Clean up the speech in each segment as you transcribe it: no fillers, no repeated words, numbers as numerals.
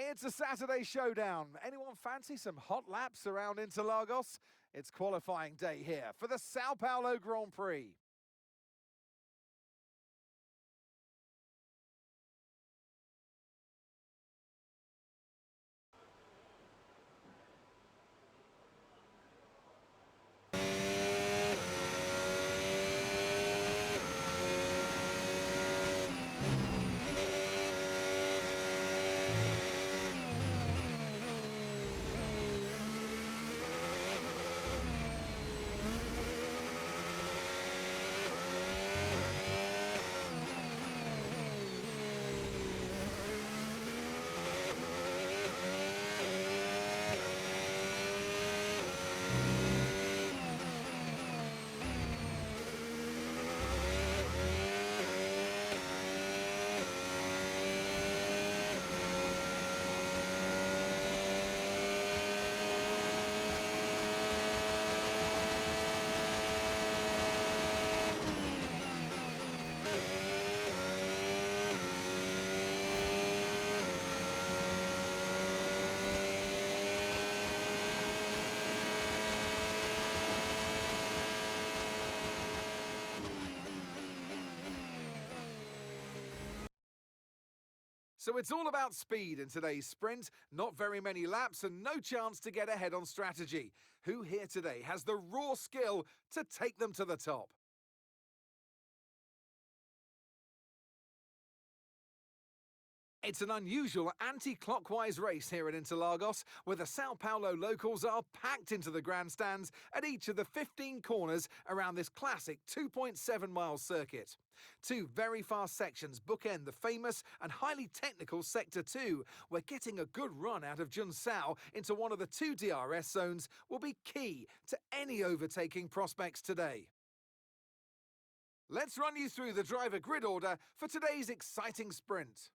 It's a Saturday showdown. Anyone fancy some hot laps around Interlagos? It's qualifying day here for the Sao Paulo Grand Prix. So it's all about speed in today's sprint, not very many laps and no chance to get ahead on strategy. Who here today has the raw skill to take them to the top? It's an unusual anti-clockwise race here at Interlagos, where the Sao Paulo locals are packed into the grandstands at each of the 15 corners around this classic 2.7-mile circuit. Two very fast sections bookend the famous and highly technical Sector 2, where getting a good run out of Junsao into one of the two DRS zones will be key to any overtaking prospects today. Let's run you through the driver grid order for today's exciting sprint.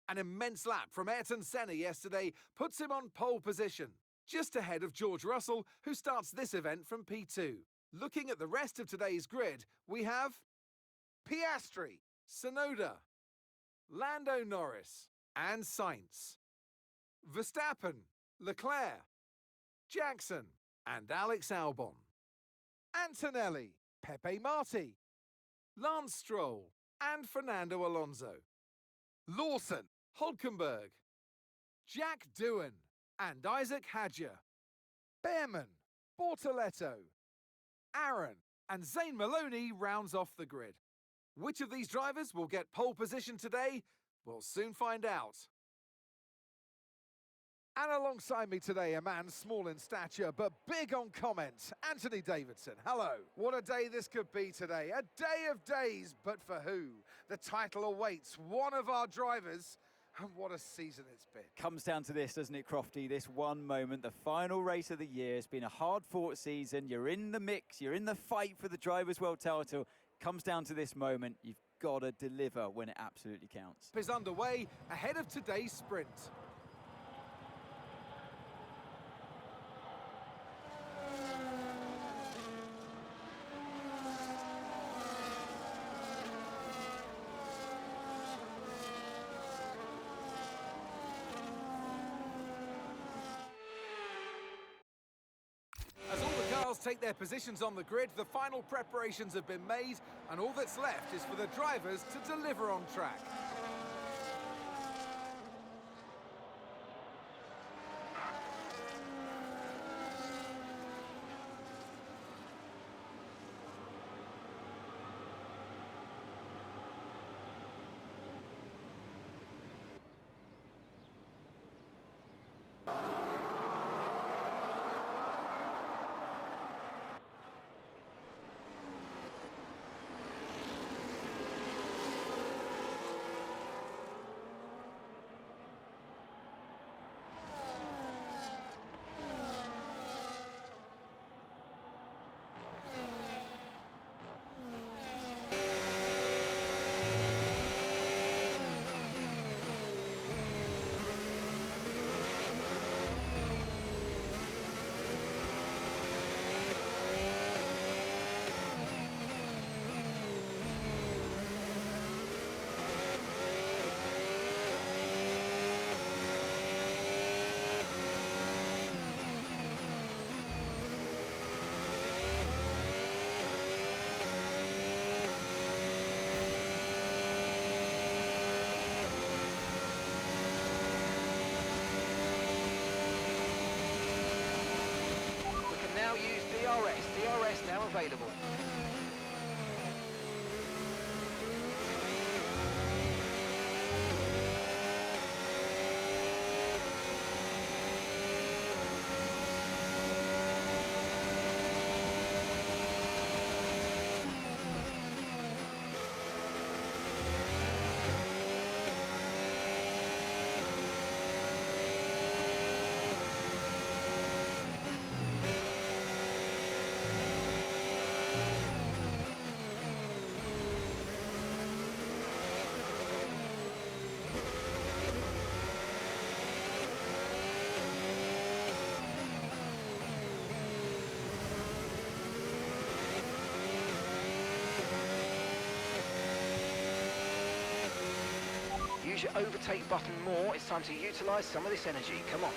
An immense lap from Ayrton Senna yesterday puts him on pole position, just ahead of George Russell, who starts this event from P2. Looking at the rest of today's grid, we have Piastri, Tsunoda, Lando Norris, and Sainz, Verstappen, Leclerc, Jackson, and Alex Albon, Antonelli, Pepe Marti, Lance Stroll, and Fernando Alonso, Lawson, Hulkenberg, Jack Doohan, and Isaac Hadjar, Behrman, Bortoletto, Aaron, and Zane Maloney rounds off the grid. Which of these drivers will get pole position today? We'll soon find out. And alongside me today, a man small in stature but big on comment, Anthony Davidson. Hello. What a day this could be today. A day of days, but for who? The title awaits one of our drivers, and what a season it's been. Comes down to this, doesn't it, Crofty? This one moment, the final race of the year. It's been a hard-fought season. You're in the mix. You're in the fight for the Drivers' World title. Comes down to this moment. You've got to deliver when it absolutely counts. Is underway ahead of today's sprint. Take their positions on the grid, the final preparations have been made, and all that's left is for the drivers to deliver on track. available. Use your overtake button more. It's time to utilise some of this energy. Come on.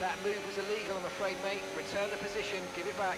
That move was illegal, I'm afraid, mate. Return the position, give it back.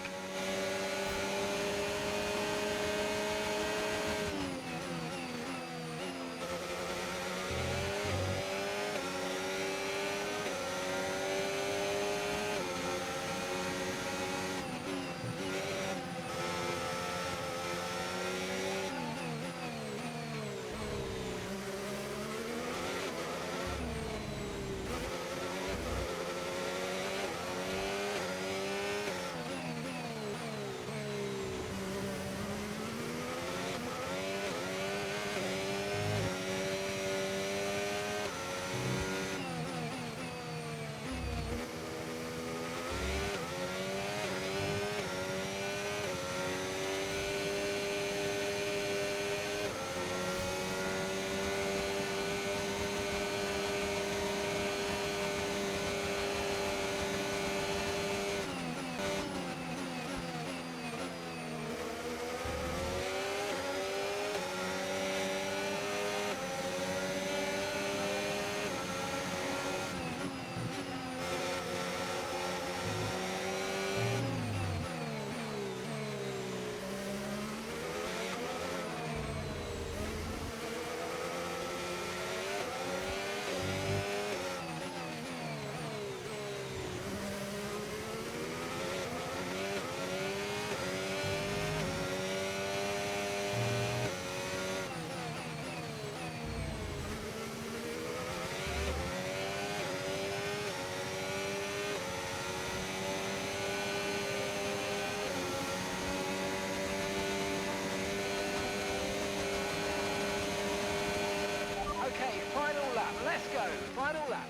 Okay, final lap, let's go, final lap.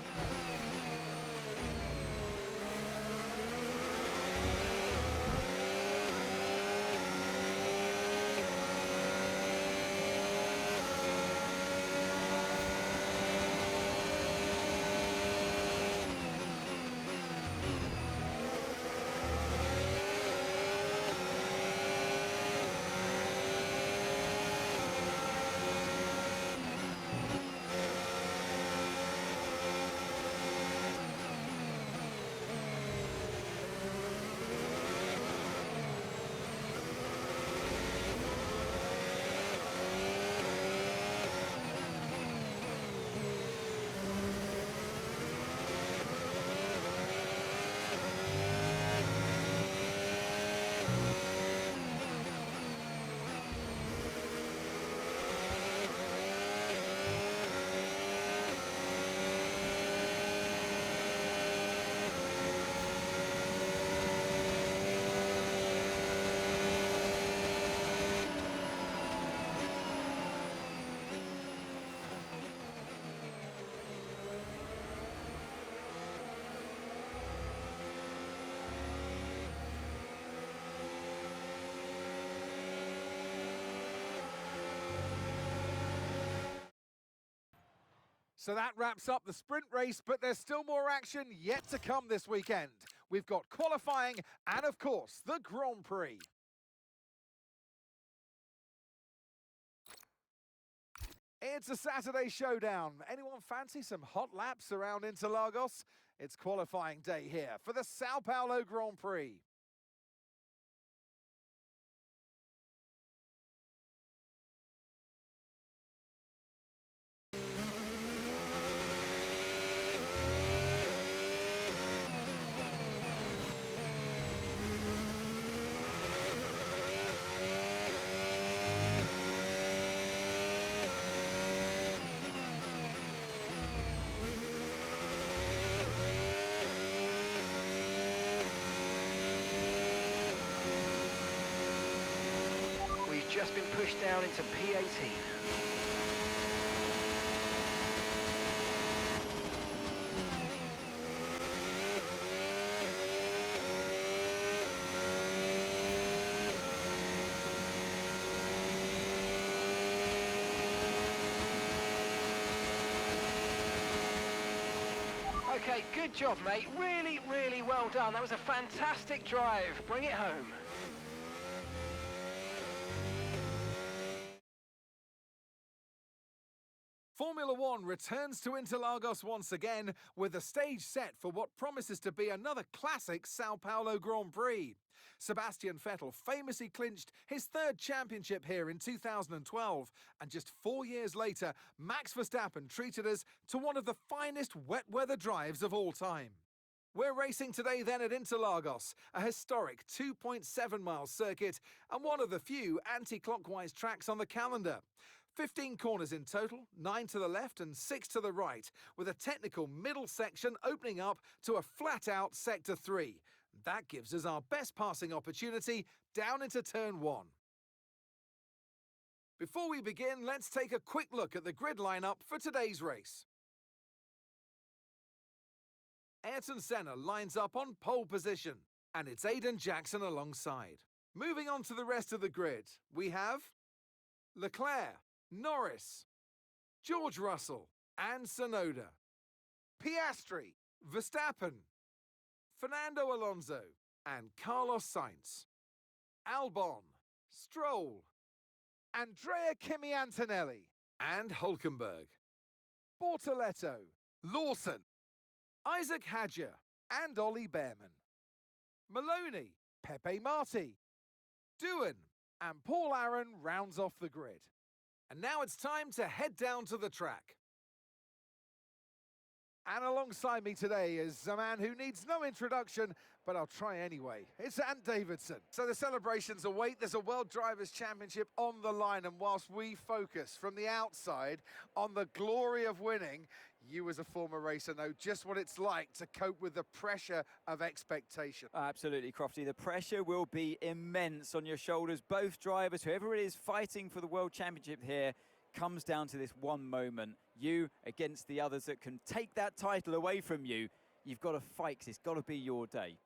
So that wraps up the sprint race, but there's still more action yet to come this weekend. We've got qualifying and, of course, the Grand Prix. It's a Saturday showdown. Anyone fancy some hot laps around Interlagos? It's qualifying day here for the Sao Paulo Grand Prix. We've just been pushed down into P18. Okay, good job, mate. Really, really well done. That was a fantastic drive. Bring it home. Formula One returns to Interlagos once again with the stage set for what promises to be another classic Sao Paulo Grand Prix. Sebastian Vettel famously clinched his third championship here in 2012, and just 4 years later, Max Verstappen treated us to one of the finest wet weather drives of all time. We're racing today then at Interlagos, a historic 2.7-mile circuit and one of the few anti-clockwise tracks on the calendar. 15 corners in total, 9 to the left and 6 to the right, with a technical middle section opening up to a flat-out Sector 3. That gives us our best passing opportunity down into Turn 1. Before we begin, let's take a quick look at the grid lineup for today's race. Ayrton Senna lines up on pole position, and it's Aiden Jackson alongside. Moving on to the rest of the grid, we have Leclerc, Norris, George Russell and Tsunoda, Piastri, Verstappen, Fernando Alonso and Carlos Sainz, Albon, Stroll, Andrea Kimi Antonelli and Hülkenberg, Bortoletto, Lawson, Isaac Hadjar and Ollie Behrman, Maloney, Pepe Marti, Doohan and Paul Aaron rounds off the grid. And now it's time to head down to the track. And alongside me today is a man who needs no introduction, but I'll try anyway. It's Ant Davidson. So the celebrations await. There's a World Drivers' Championship on the line, and whilst we focus from the outside on the glory of winning, you as a former racer know just what it's like to cope with the pressure of expectation. Absolutely, Crofty. The pressure will be immense on your shoulders. Both drivers, whoever it is fighting for the World Championship here, comes down to this one moment. You against the others that can take that title away from you. You've got to fight, 'cause it's got to be your day.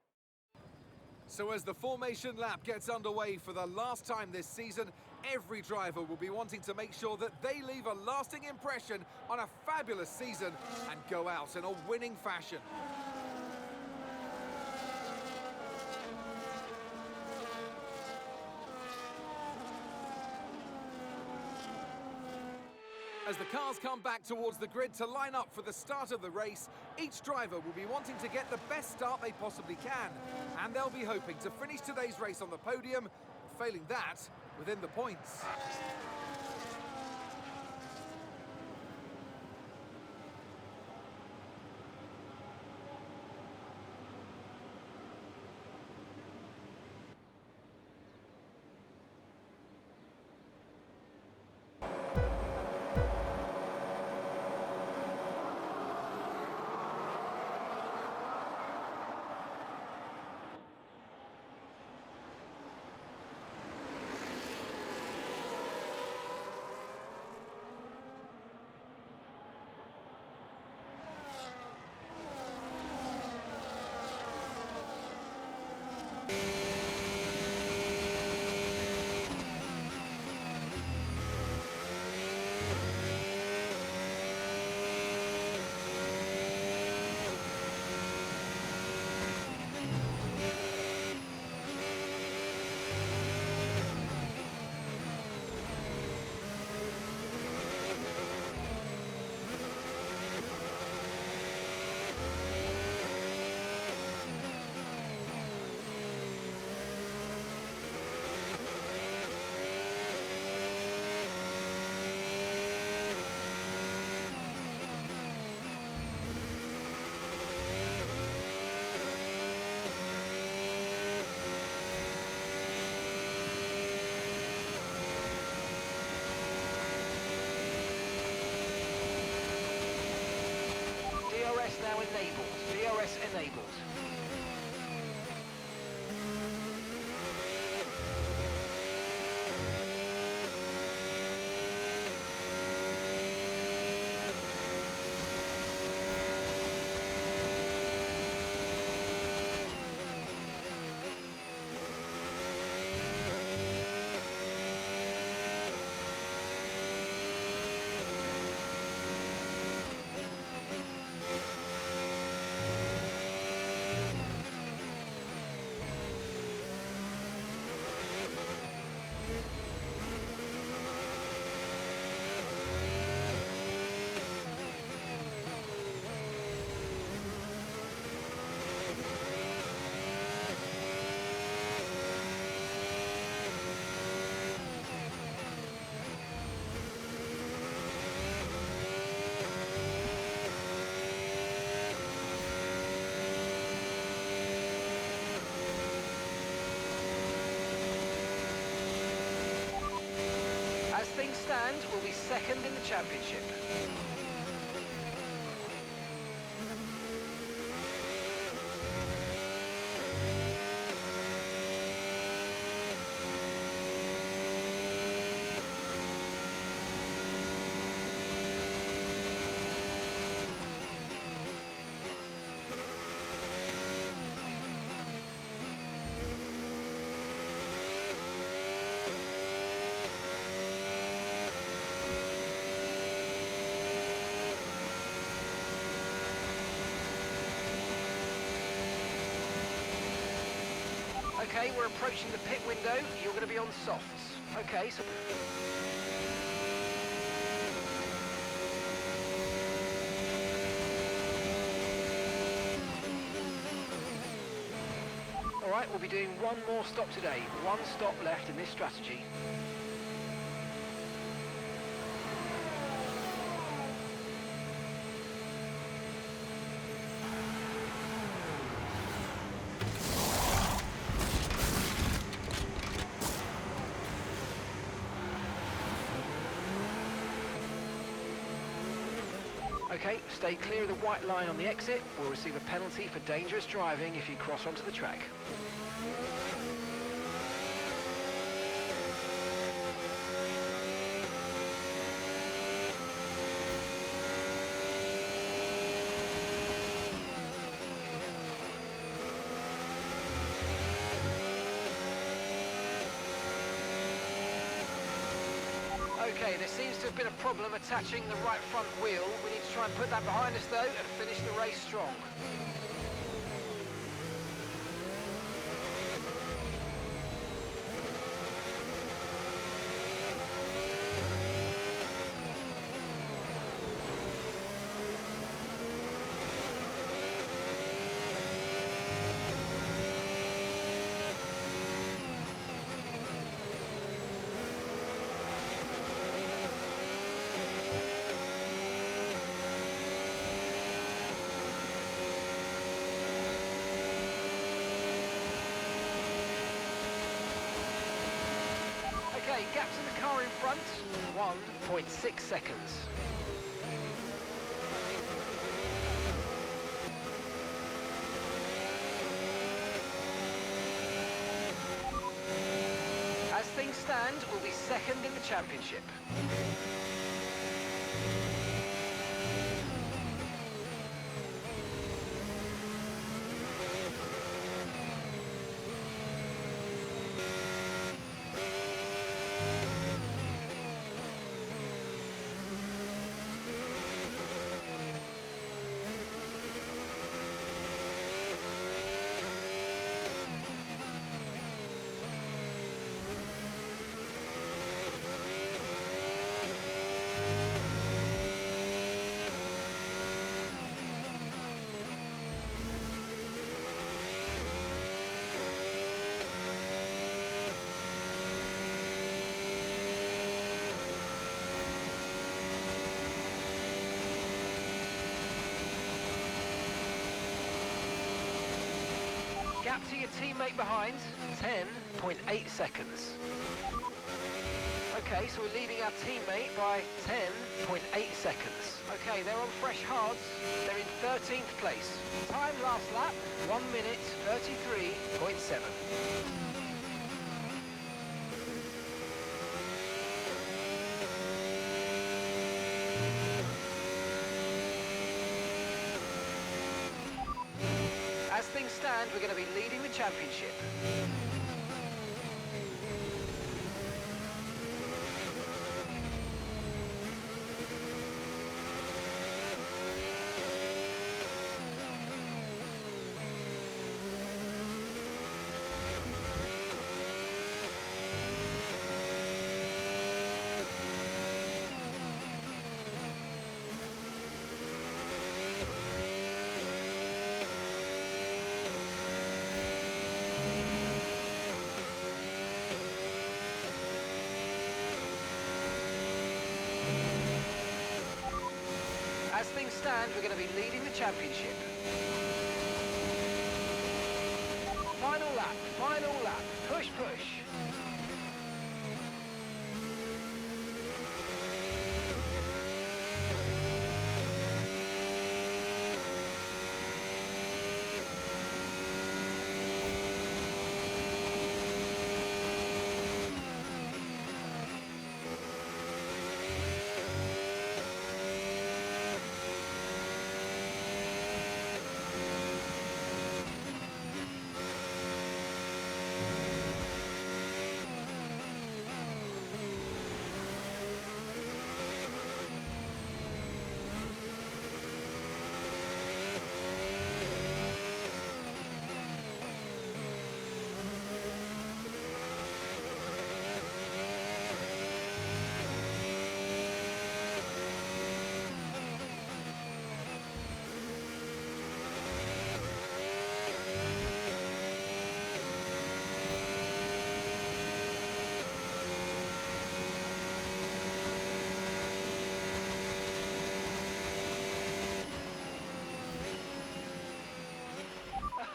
So as the formation lap gets underway for the last time this season, every driver will be wanting to make sure that they leave a lasting impression on a fabulous season and go out in a winning fashion. As the cars come back towards the grid to line up for the start of the race, each driver will be wanting to get the best start they possibly can, and they'll be hoping to finish today's race on the podium, failing that, within the points. enabled. DRS enabled. As things stand, we'll be second in the championship. Okay, we're approaching the pit window. You're going to be on softs. Okay, so... Alright, we'll be doing one more stop today. One stop left in this strategy. Okay, stay clear of the white line on the exit. We'll receive a penalty for dangerous driving if you cross onto the track. Okay, there seems to have been a problem attaching the right front wheel. We need to try and put that behind us though and finish the race strong. Okay, gap to the car in front, 1.6 seconds. As things stand, we'll be second in the championship. Gap to your teammate behind, 10.8 seconds. Okay, so we're leading our teammate by 10.8 seconds. Okay, they're on fresh hards. They're in 13th place. Time last lap, 1 minute 33.7. As things stand, we're going to be leading the championship. As things stand, we're going to be leading the championship. Final lap, final lap. Push, push.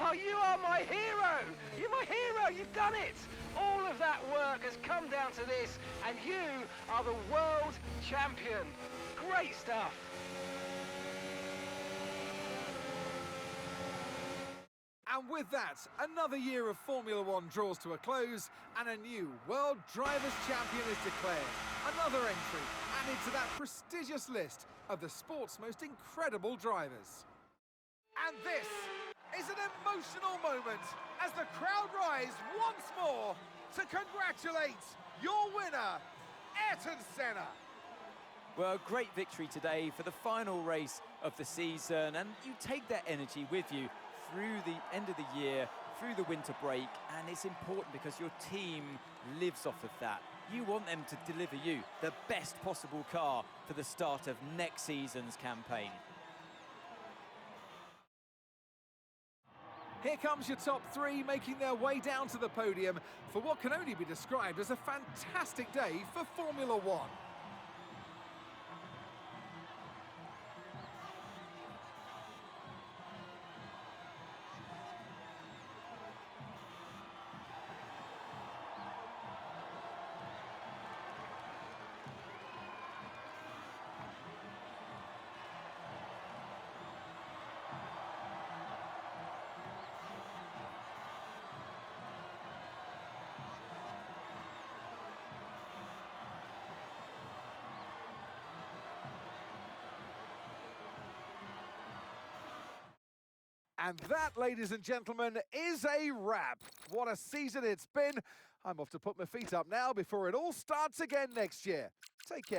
Oh, you are my hero! You're my hero! You've done it! All of that work has come down to this, and you are the world champion. Great stuff! And with that, another year of Formula One draws to a close and a new World Drivers' Champion is declared. Another entry added to that prestigious list of the sport's most incredible drivers. And this is an emotional moment as the crowd rise once more to congratulate your winner, Ayrton Senna. Well, great victory today for the final race of the season, and you take that energy with you through the end of the year, through the winter break, and it's important because your team lives off of that. You want them to deliver you the best possible car for the start of next season's campaign. Here comes your top three making their way down to the podium for what can only be described as a fantastic day for Formula One. And that, ladies and gentlemen, is a wrap. What a season it's been. I'm off to put my feet up now before it all starts again next year. Take care.